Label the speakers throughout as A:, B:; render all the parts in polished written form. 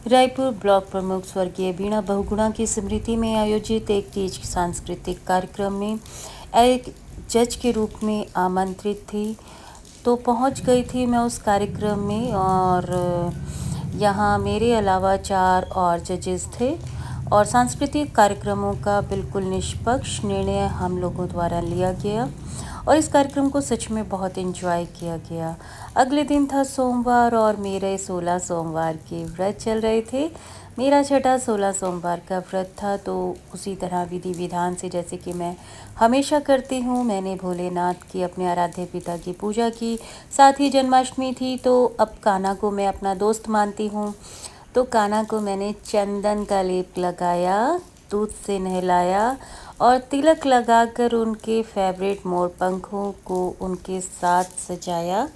A: Raipur block प्रमुख स्वर्गीय वीणा बहुगुणा की स्मृति में आयोजित एक तीज सांस्कृतिक कार्यक्रम में एक जज के रूप में आमंत्रित थी। तो पहुंच गई थी मैं उस कार्यक्रम में, और यहाँ मेरे अलावा 4 और जजेस थे और सांस्कृतिक कार्यक्रमों का बिल्कुल निष्पक्ष निर्णय हम लोगों द्वारा लिया गया और इस कार्यक्रम को सच में बहुत एंजॉय किया गया। अगले दिन था सोमवार और मेरे 16 सोमवार के व्रत चल रहे थे। मेरा छठा 16 सोमवार का व्रत था, तो उसी तरह विधि विधान से, जैसे कि मैं हमेशा करती हूँ, मैंने भोलेनाथ की, अपने आराध्य पिता की पूजा की। साथ ही जन्माष्टमी थी, तो अब कान्हा को मैं अपना दोस्त मानती हूँ, तो कान्हा को मैंने चंदन का लेप लगाया, दूध से नहलाया और तिलक लगाकर उनके फेवरेट मोर पंखों को उनके साथ सजाया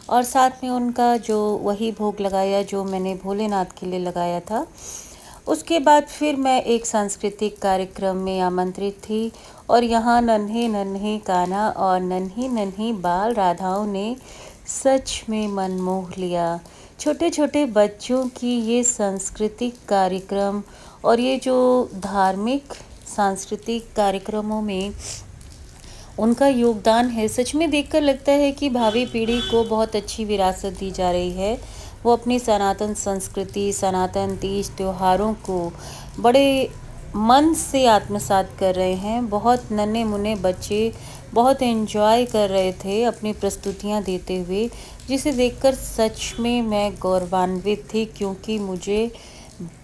A: और साथ में उनका जो वही भोग लगाया जो मैंने भोलेनाथ के लिए लगाया था। उसके बाद फिर मैं एक सांस्कृतिक कार्यक्रम में आमंत्रित थी और यहाँ नन्हे नन्हे कान्हा और नन्ही नन्ही बाल राधाओं ने सच में मन मोह लिया। छोटे छोटे बच्चों की ये सांस्कृतिक कार्यक्रम और ये जो धार्मिक सांस्कृतिक कार्यक्रमों में उनका योगदान है, सच में देखकर लगता है कि भावी पीढ़ी को बहुत अच्छी विरासत दी जा रही है। वो अपनी सनातन संस्कृति, सनातन तीज त्योहारों को बड़े मन से आत्मसात कर रहे हैं। बहुत नन्हे मुन्ने बच्चे बहुत एंजॉय कर रहे थे अपनी प्रस्तुतियां देते हुए, जिसे देखकर सच में मैं गौरवान्वित थी, क्योंकि मुझे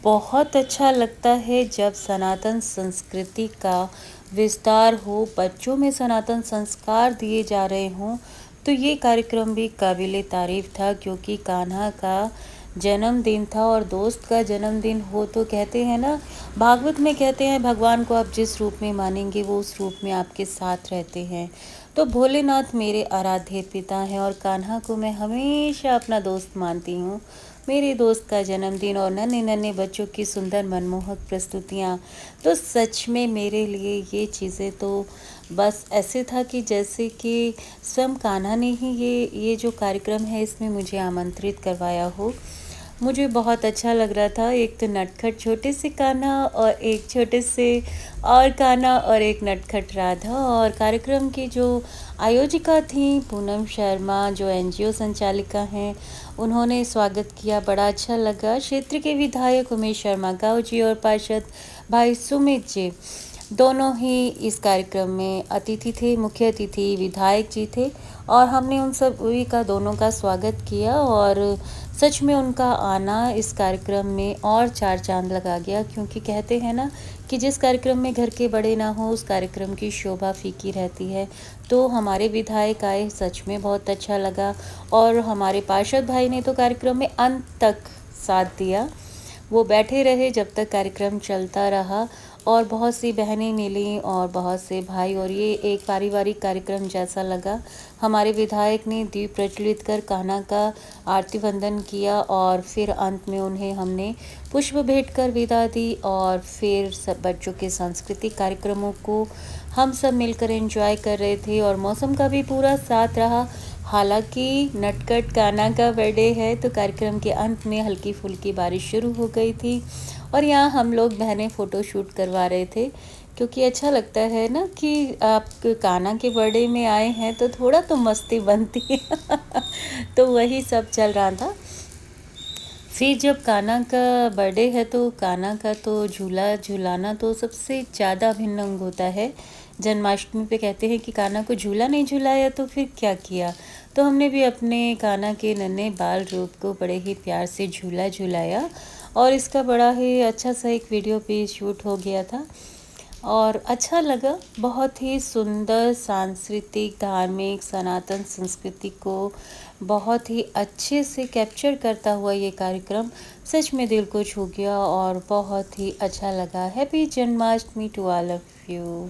A: बहुत अच्छा लगता है जब सनातन संस्कृति का विस्तार हो, बच्चों में सनातन संस्कार दिए जा रहे हों। तो ये कार्यक्रम भी काबिले तारीफ़ था, क्योंकि कान्हा का जन्मदिन था और दोस्त का जन्मदिन हो तो कहते हैं ना, भागवत में कहते हैं भगवान को आप जिस रूप में मानेंगे वो उस रूप में आपके साथ रहते हैं। तो भोलेनाथ मेरे आराध्य पिता हैं और कान्हा को मैं हमेशा अपना दोस्त मानती हूँ। मेरे दोस्त का जन्मदिन और नन्हे नन्हे बच्चों की सुंदर मनमोहक प्रस्तुतियाँ, तो सच में मेरे लिए ये चीज़ें तो बस ऐसे था कि जैसे कि स्वयं कान्हा ने ही ये जो कार्यक्रम है इसमें मुझे आमंत्रित करवाया हो। मुझे बहुत अच्छा लग रहा था। एक तो नटखट छोटे से कान्हा और एक छोटे से और कान्हा और एक नटखट राधा, और कार्यक्रम की जो आयोजिका थी पूनम शर्मा, जो एनजीओ संचालिका हैं, उन्होंने स्वागत किया, बड़ा अच्छा लगा। क्षेत्र के विधायक उमेश शर्मा गाँव जी और पार्षद भाई सुमित जी दोनों ही इस कार्यक्रम में अतिथि थे, मुख्य अतिथि विधायक जी थे और हमने उन सभी का दोनों का स्वागत किया और सच में उनका आना इस कार्यक्रम में और 4 चांद लगा गया, क्योंकि कहते हैं ना कि जिस कार्यक्रम में घर के बड़े ना हो उस कार्यक्रम की शोभा फीकी रहती है। तो हमारे विधायक आए, सच में बहुत अच्छा लगा और हमारे पार्षद भाई ने तो कार्यक्रम में अंत तक साथ दिया। वो बैठे रहे जब तक कार्यक्रम चलता रहा और बहुत सी बहनें मिलीं और बहुत से भाई, और ये एक पारिवारिक कार्यक्रम जैसा लगा। हमारे विधायक ने दीप प्रज्वलित कर कान्हा का आरती वंदन किया और फिर अंत में उन्हें हमने पुष्प भेंट कर विदा दी और फिर सब बच्चों के सांस्कृतिक कार्यक्रमों को हम सब मिलकर एंजॉय कर रहे थे और मौसम का भी पूरा साथ रहा। हालांकि नटखट कान्हा का बर्थडे है, तो कार्यक्रम के अंत में हल्की फुल्की बारिश शुरू हो गई थी और यहाँ हम लोग बहनें फ़ोटो शूट करवा रहे थे, क्योंकि अच्छा लगता है ना कि आप कान्हा के बर्थडे में आए हैं तो थोड़ा तो मस्ती बनती है। तो वही सब चल रहा था। फिर जब कान्हा का बर्थडे है तो कान्हा का तो झूला झूलाना तो सबसे ज़्यादा अभिन्न अंग होता है। जन्माष्टमी पे कहते हैं कि कान्हा को झूला नहीं झुलाया तो फिर क्या किया। तो हमने भी अपने कान्हा के नन्हे बाल रूप को बड़े ही प्यार से झूला झुलाया और इसका बड़ा ही अच्छा सा एक वीडियो भी शूट हो गया था और अच्छा लगा। बहुत ही सुंदर सांस्कृतिक, धार्मिक, सनातन संस्कृति को बहुत ही अच्छे से कैप्चर करता हुआ ये कार्यक्रम सच में दिल को छू गया और बहुत ही अच्छा लगा। Happy Janmashtami to all of you.